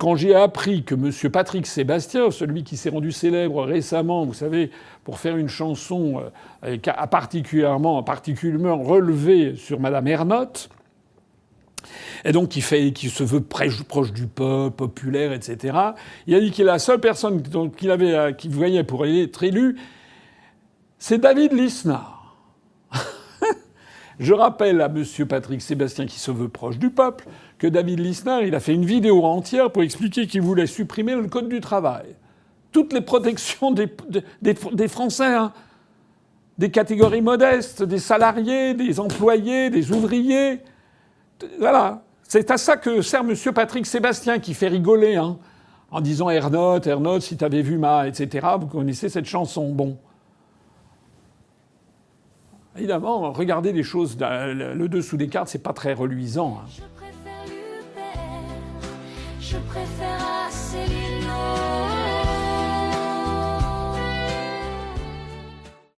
quand j'ai appris que M. Patrick Sébastien, celui qui s'est rendu célèbre récemment, vous savez, pour faire une chanson qui a particulièrement relevé sur Madame Ernotte, et donc qui se veut proche du peuple, populaire, etc., il a dit qu'il est la seule personne qu'il voyait pour être élu, c'est David Lisnard. Je rappelle à M. Patrick Sébastien, qui se veut proche du peuple, que David Lisnard, il a fait une vidéo entière pour expliquer qu'il voulait supprimer le code du travail. Toutes les protections des Français, hein, des catégories modestes, des salariés, des employés, des ouvriers. Voilà. C'est à ça que sert M. Patrick Sébastien, qui fait rigoler, hein, en disant Ernotte, si t'avais vu etc. Vous connaissez cette chanson. Bon. Évidemment, regarder les choses, le dessous des cartes, c'est pas très reluisant. Hein. Je préfère l'UPR, je préfère